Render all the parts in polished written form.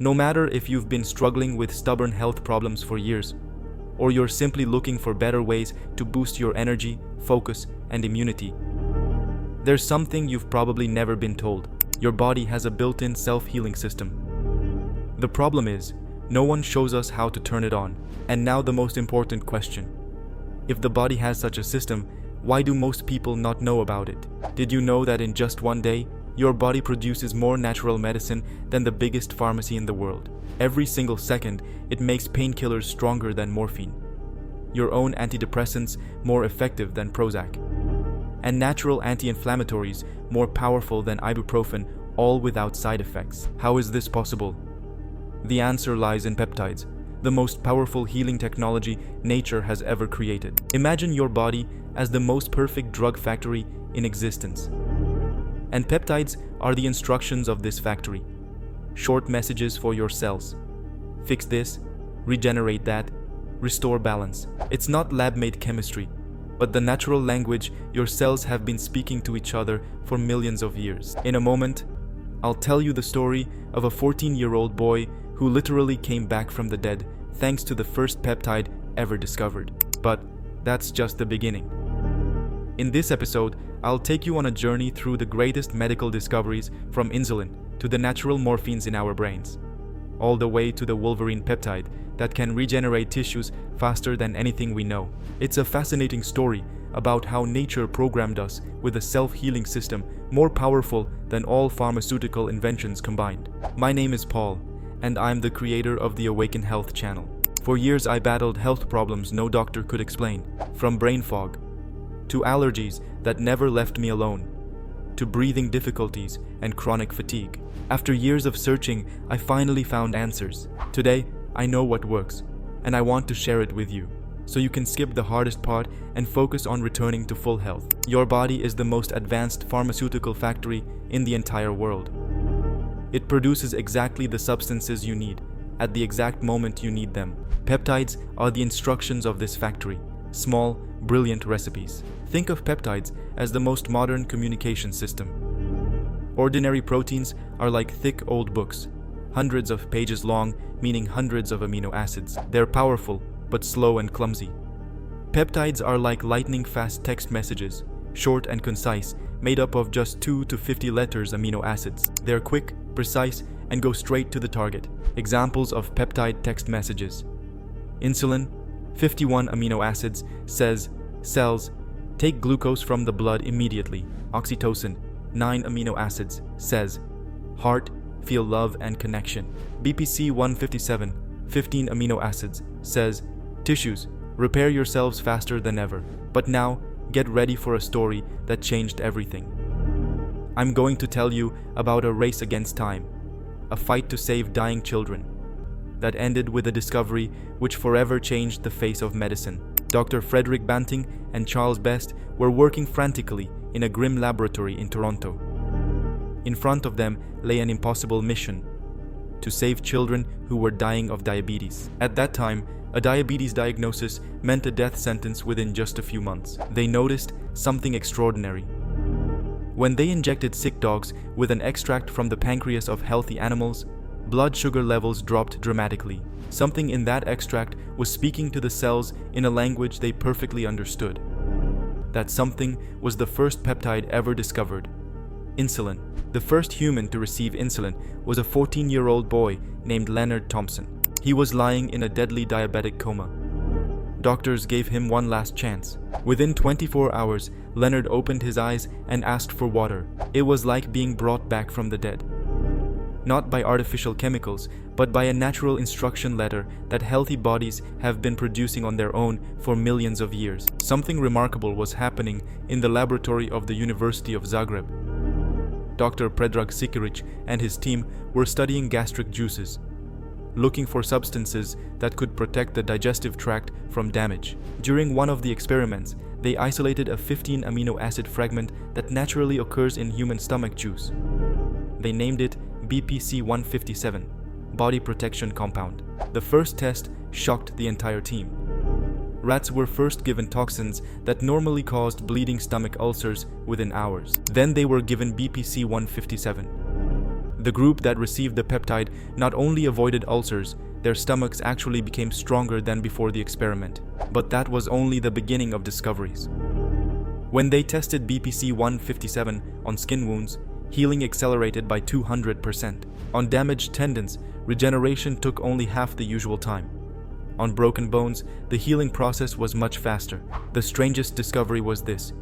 No matter if you've been struggling with stubborn health problems for years, or you're simply looking for better ways to boost your energy, focus, and immunity, there's something you've probably never been told. Your body has a built-in self-healing system. The problem is, no one shows us how to turn it on. And now the most important question. If the body has such a system, why do most people not know about it? Did you know that in just one day, your body produces more natural medicine than the biggest pharmacy in the world? Every single second, it makes painkillers stronger than morphine, your own antidepressants more effective than Prozac, and natural anti-inflammatories more powerful than ibuprofen, all without side effects. How is this possible? The answer lies in peptides, the most powerful healing technology nature has ever created. Imagine your body as the most perfect drug factory in existence. And peptides are the instructions of this factory. Short messages for your cells. Fix this, regenerate that, restore balance. It's not lab-made chemistry, but the natural language your cells have been speaking to each other for millions of years. In a moment, I'll tell you the story of a 14-year-old boy who literally came back from the dead thanks to the first peptide ever discovered. But that's just the beginning. In this episode, I'll take you on a journey through the greatest medical discoveries, from insulin to the natural morphines in our brains, all the way to the Wolverine peptide that can regenerate tissues faster than anything we know. It's a fascinating story about how nature programmed us with a self-healing system more powerful than all pharmaceutical inventions combined. My name is Paul, and I'm the creator of the Awaken Health channel. For years I battled health problems no doctor could explain, from brain fog to allergies that never left me alone, to breathing difficulties and chronic fatigue. After years of searching, I finally found answers. Today, I know what works, and I want to share it with you, so you can skip the hardest part and focus on returning to full health. Your body is the most advanced pharmaceutical factory in the entire world. It produces exactly the substances you need, at the exact moment you need them. Peptides are the instructions of this factory. Small, brilliant recipes. Think of peptides as the most modern communication system. Ordinary proteins are like thick old books, hundreds of pages long, meaning hundreds of amino acids. They're powerful, but slow and clumsy. Peptides are like lightning-fast text messages, short and concise, made up of just 2 to 50 letters amino acids. They're quick, precise, and go straight to the target. Examples of peptide text messages. Insulin, 51 amino acids, says, cells, take glucose from the blood immediately. Oxytocin, 9 amino acids, says, heart, feel love and connection. BPC 157, 15 amino acids, says, tissues, repair yourselves faster than ever. But now, get ready for a story that changed everything. I'm going to tell you about a race against time, a fight to save dying children, that ended with a discovery which forever changed the face of medicine. Dr. Frederick Banting and Charles Best were working frantically in a grim laboratory in Toronto. In front of them lay an impossible mission: to save children who were dying of diabetes. At that time, a diabetes diagnosis meant a death sentence within just a few months. They noticed something extraordinary. When they injected sick dogs with an extract from the pancreas of healthy animals, blood sugar levels dropped dramatically. Something in that extract was speaking to the cells in a language they perfectly understood. That something was the first peptide ever discovered: insulin. The first human to receive insulin was a 14-year-old boy named Leonard Thompson. He was lying in a deadly diabetic coma. Doctors gave him one last chance. Within 24 hours, Leonard opened his eyes and asked for water. It was like being brought back from the dead. Not by artificial chemicals, but by a natural instruction letter that healthy bodies have been producing on their own for millions of years. Something remarkable was happening in the laboratory of the University of Zagreb. Dr. Predrag Sikiric and his team were studying gastric juices, looking for substances that could protect the digestive tract from damage. During one of the experiments, they isolated a 15 amino acid fragment that naturally occurs in human stomach juice. They named it BPC 157, Body Protection Compound. The first test shocked the entire team. Rats were first given toxins that normally caused bleeding stomach ulcers within hours. Then they were given BPC 157. The group that received the peptide not only avoided ulcers, their stomachs actually became stronger than before the experiment. But that was only the beginning of discoveries. When they tested BPC 157 on skin wounds, healing accelerated by 200%. On damaged tendons, regeneration took only half the usual time. On broken bones, the healing process was much faster. The strangest discovery was this.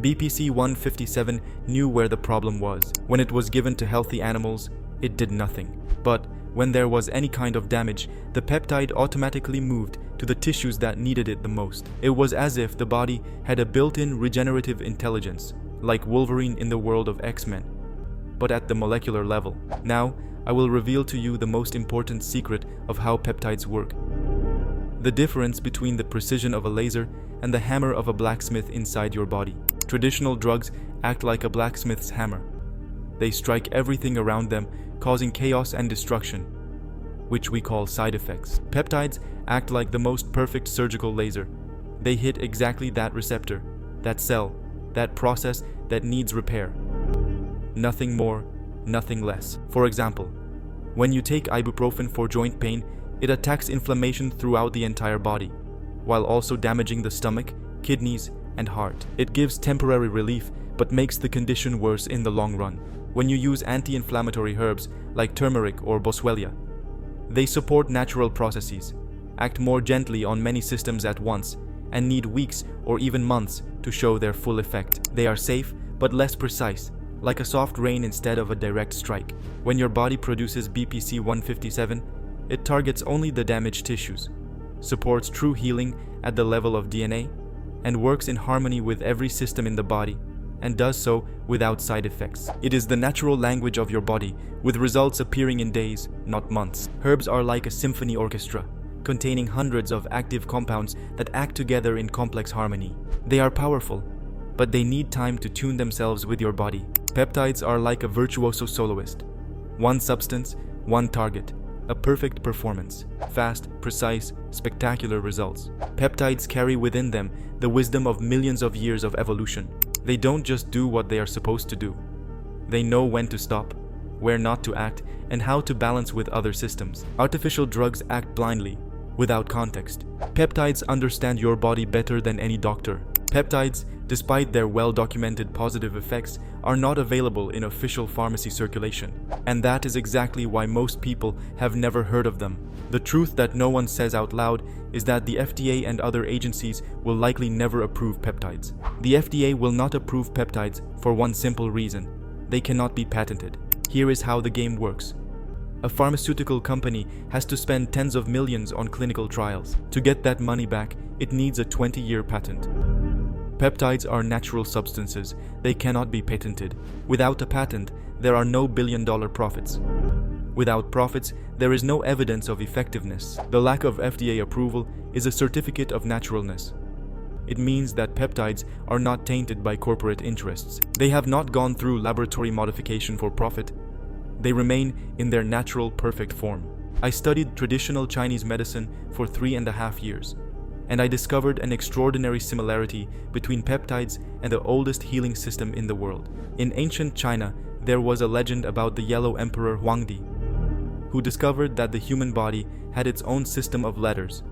BPC 157 knew where the problem was. When it was given to healthy animals, it did nothing. But when there was any kind of damage, the peptide automatically moved to the tissues that needed it the most. It was as if the body had a built-in regenerative intelligence, like Wolverine in the world of X-Men, but at the molecular level. Now, I will reveal to you the most important secret of how peptides work. The difference between the precision of a laser and the hammer of a blacksmith inside your body. Traditional drugs act like a blacksmith's hammer. They strike everything around them, causing chaos and destruction, which we call side effects. Peptides act like the most perfect surgical laser. They hit exactly that receptor, that cell, that process that needs repair. Nothing more, nothing less. For example, when you take ibuprofen for joint pain, it attacks inflammation throughout the entire body, while also damaging the stomach, kidneys, and heart. It gives temporary relief, but makes the condition worse in the long run. When you use anti-inflammatory herbs like turmeric or boswellia, they support natural processes, act more gently on many systems at once, and need weeks or even months to show their full effect. They are safe, but less precise, like a soft rain instead of a direct strike. When your body produces BPC 157, it targets only the damaged tissues, supports true healing at the level of DNA, and works in harmony with every system in the body, and does so without side effects. It is the natural language of your body, with results appearing in days, not months. Herbs are like a symphony orchestra, containing hundreds of active compounds that act together in complex harmony. They are powerful, but they need time to tune themselves with your body. Peptides are like a virtuoso soloist. One substance, one target, a perfect performance, fast, precise, spectacular results. Peptides carry within them the wisdom of millions of years of evolution. They don't just do what they are supposed to do. They know when to stop, where not to act, and how to balance with other systems. Artificial drugs act blindly, without context. Peptides understand your body better than any doctor. Peptides, despite their well-documented positive effects, are not available in official pharmacy circulation. And that is exactly why most people have never heard of them. The truth that no one says out loud is that the FDA and other agencies will likely never approve peptides. The FDA will not approve peptides for one simple reason: they cannot be patented. Here is how the game works. A pharmaceutical company has to spend tens of millions on clinical trials. To get that money back, it needs a 20-year patent. Peptides are natural substances. They cannot be patented. Without a patent, there are no billion-dollar profits. Without profits, there is no evidence of effectiveness. The lack of FDA approval is a certificate of naturalness. It means that peptides are not tainted by corporate interests. They have not gone through laboratory modification for profit. They remain in their natural, perfect form. I studied traditional Chinese medicine for 3.5 years, and I discovered an extraordinary similarity between peptides and the oldest healing system in the world. In ancient China, there was a legend about the Yellow Emperor Huangdi, who discovered that the human body had its own system of letters,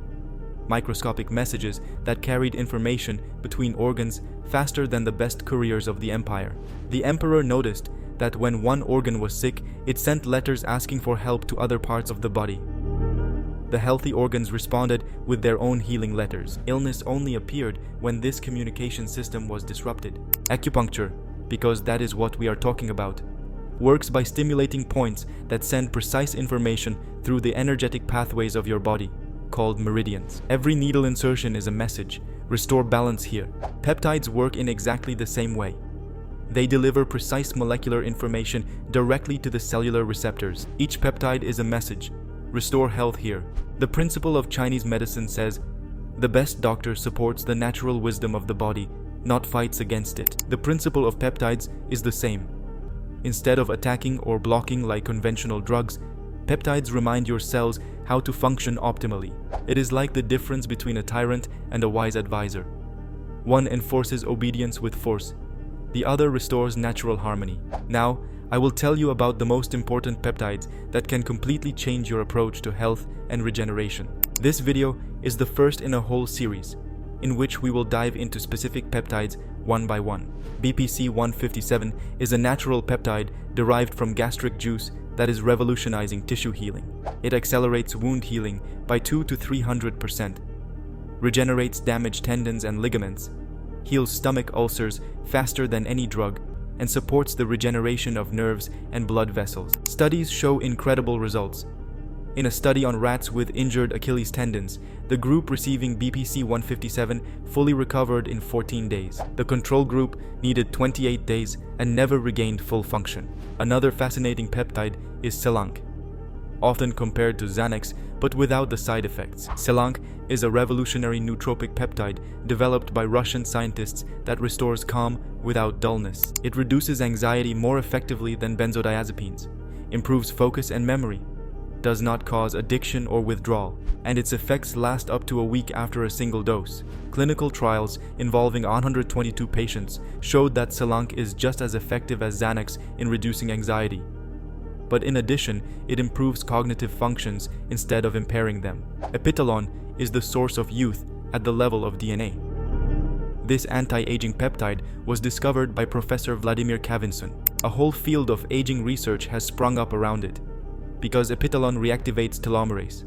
microscopic messages that carried information between organs faster than the best couriers of the empire. The emperor noticed that when one organ was sick, it sent letters asking for help to other parts of the body. The healthy organs responded with their own healing letters. Illness only appeared when this communication system was disrupted. Acupuncture, because that is what we are talking about, works by stimulating points that send precise information through the energetic pathways of your body, called meridians. Every needle insertion is a message: restore balance here. Peptides work in exactly the same way. They deliver precise molecular information directly to the cellular receptors. Each peptide is a message: restore health here. The principle of Chinese medicine says, the best doctor supports the natural wisdom of the body, not fights against it. The principle of peptides is the same. Instead of attacking or blocking like conventional drugs, peptides remind your cells how to function optimally. It is like the difference between a tyrant and a wise advisor. One enforces obedience with force. The other restores natural harmony. Now, I will tell you about the most important peptides that can completely change your approach to health and regeneration. This video is the first in a whole series, in which we will dive into specific peptides one by one. BPC 157 is a natural peptide derived from gastric juice that is revolutionizing tissue healing. It accelerates wound healing by 200 to 300%, regenerates damaged tendons and ligaments, heals stomach ulcers faster than any drug, and supports the regeneration of nerves and blood vessels. Studies show incredible results. In a study on rats with injured Achilles tendons, the group receiving BPC 157 fully recovered in 14 days. The control group needed 28 days and never regained full function. Another fascinating peptide is Selank, often compared to Xanax but without the side effects. Selank is a revolutionary nootropic peptide developed by Russian scientists that restores calm without dullness. It reduces anxiety more effectively than benzodiazepines, improves focus and memory, does not cause addiction or withdrawal, and its effects last up to a week after a single dose. Clinical trials involving 122 patients showed that Selank is just as effective as Xanax in reducing anxiety. But in addition, it improves cognitive functions instead of impairing them. Epitalon is the source of youth at the level of DNA. This anti-aging peptide was discovered by Professor Vladimir Kavinson. A whole field of aging research has sprung up around it, because Epitalon reactivates telomerase,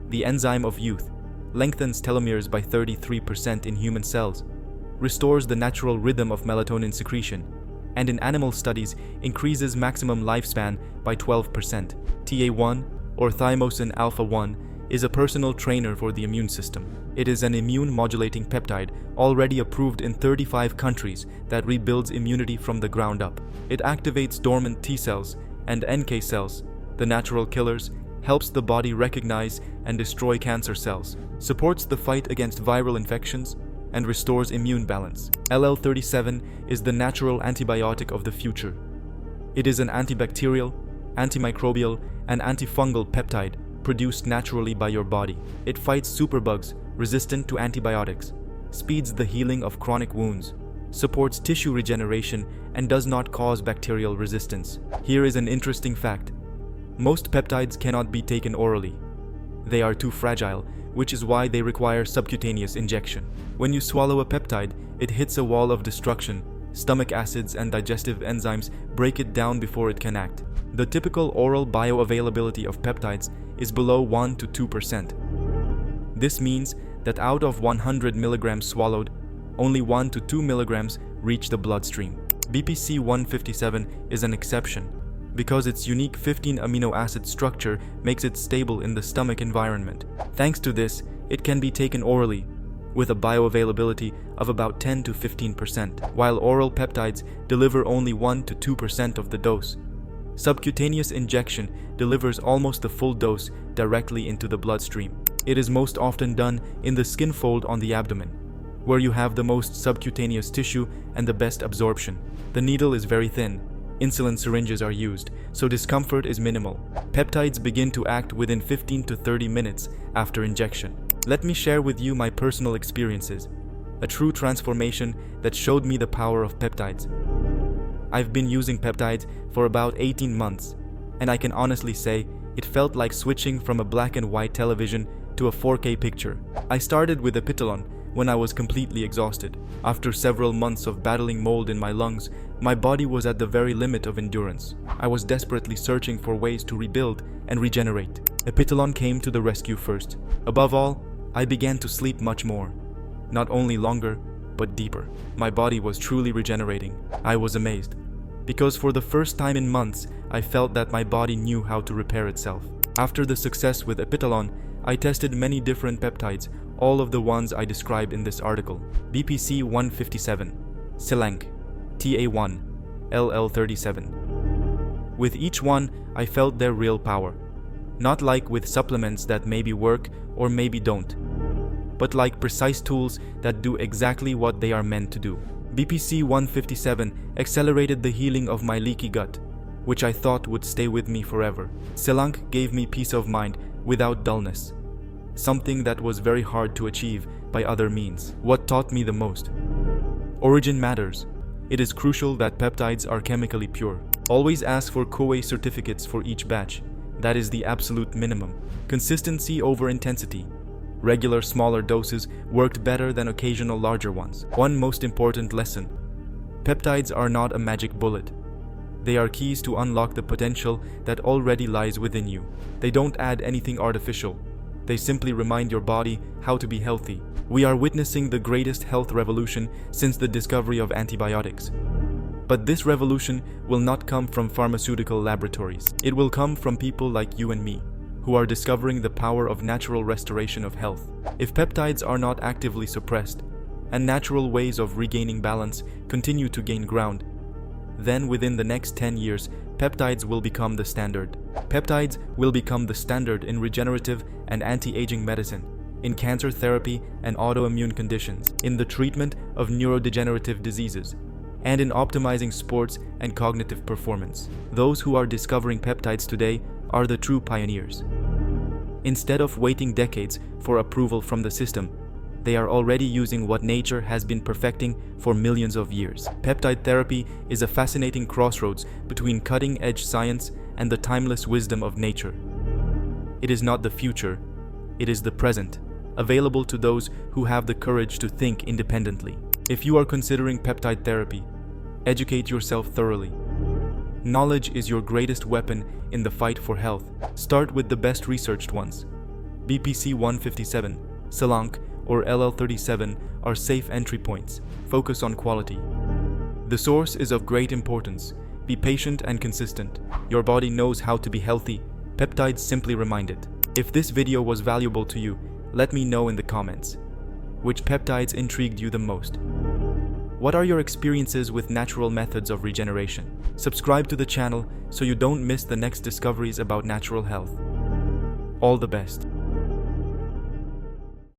the enzyme of youth, lengthens telomeres by 33% in human cells, restores the natural rhythm of melatonin secretion, and in animal studies increases maximum lifespan by 12%. TA1, or thymosin alpha-1, is a personal trainer for the immune system. It is an immune-modulating peptide already approved in 35 countries that rebuilds immunity from the ground up. It activates dormant T cells and NK cells, the natural killers, helps the body recognize and destroy cancer cells, supports the fight against viral infections, and restores immune balance. LL37 is the natural antibiotic of the future. It is an antibacterial, antimicrobial, and antifungal peptide produced naturally by your body. It fights superbugs resistant to antibiotics, speeds the healing of chronic wounds, supports tissue regeneration, and does not cause bacterial resistance. Here is an interesting fact. Most peptides cannot be taken orally. They are too fragile, which is why they require subcutaneous injection. When you swallow a peptide, it hits a wall of destruction. Stomach acids and digestive enzymes break it down before it can act. The typical oral bioavailability of peptides is below 1 to 2%. This means that out of 100 milligrams swallowed, only 1 to 2 milligrams reach the bloodstream. BPC 157 is an exception, because its unique 15 amino acid structure makes it stable in the stomach environment. Thanks to this, it can be taken orally, with a bioavailability of about 10 to 15%, while oral peptides deliver only 1 to 2% of the dose. Subcutaneous injection delivers almost the full dose directly into the bloodstream. It is most often done in the skin fold on the abdomen, where you have the most subcutaneous tissue and the best absorption. The needle is very thin. Insulin syringes are used, so discomfort is minimal. Peptides begin to act within 15 to 30 minutes after injection. Let me share with you my personal experiences, a true transformation that showed me the power of peptides. I've been using peptides for about 18 months, and I can honestly say it felt like switching from a black and white television to a 4K picture. I started with Epitalon when I was completely exhausted. After several months of battling mold in my lungs, my body was at the very limit of endurance. I was desperately searching for ways to rebuild and regenerate. Epitalon came to the rescue first. Above all, I began to sleep much more. Not only longer, but deeper. My body was truly regenerating. I was amazed, because for the first time in months, I felt that my body knew how to repair itself. After the success with Epitalon, I tested many different peptides, all of the ones I described in this article. BPC 157, Selank, TA1, LL37. With each one, I felt their real power. Not like with supplements that maybe work or maybe don't, but like precise tools that do exactly what they are meant to do. BPC 157 accelerated the healing of my leaky gut, which I thought would stay with me forever. Selank gave me peace of mind without dullness, something that was very hard to achieve by other means. What taught me the most? Origin matters. It is crucial that peptides are chemically pure. Always ask for COA certificates for each batch. That is the absolute minimum. Consistency over intensity. Regular smaller doses worked better than occasional larger ones. One most important lesson: peptides are not a magic bullet. They are keys to unlock the potential that already lies within you. They don't add anything artificial. They simply remind your body how to be healthy. We are witnessing the greatest health revolution since the discovery of antibiotics. But this revolution will not come from pharmaceutical laboratories. It will come from people like you and me, who are discovering the power of natural restoration of health. If peptides are not actively suppressed, and natural ways of regaining balance continue to gain ground, then within the next 10 years, peptides will become the standard. Peptides will become the standard in regenerative and anti-aging medicine, in cancer therapy and autoimmune conditions, in the treatment of neurodegenerative diseases, and in optimizing sports and cognitive performance. Those who are discovering peptides today are the true pioneers. Instead of waiting decades for approval from the system, they are already using what nature has been perfecting for millions of years. Peptide therapy is a fascinating crossroads between cutting-edge science and the timeless wisdom of nature. It is not the future, it is the present, available to those who have the courage to think independently. If you are considering peptide therapy, educate yourself thoroughly. Knowledge is your greatest weapon in the fight for health. Start with the best researched ones. BPC 157, Selank, or LL37 are safe entry points. Focus on quality. The source is of great importance. Be patient and consistent. Your body knows how to be healthy. Peptides simply remind it. If this video was valuable to you, let me know in the comments. Which peptides intrigued you the most? What are your experiences with natural methods of regeneration? Subscribe to the channel so you don't miss the next discoveries about natural health. All the best.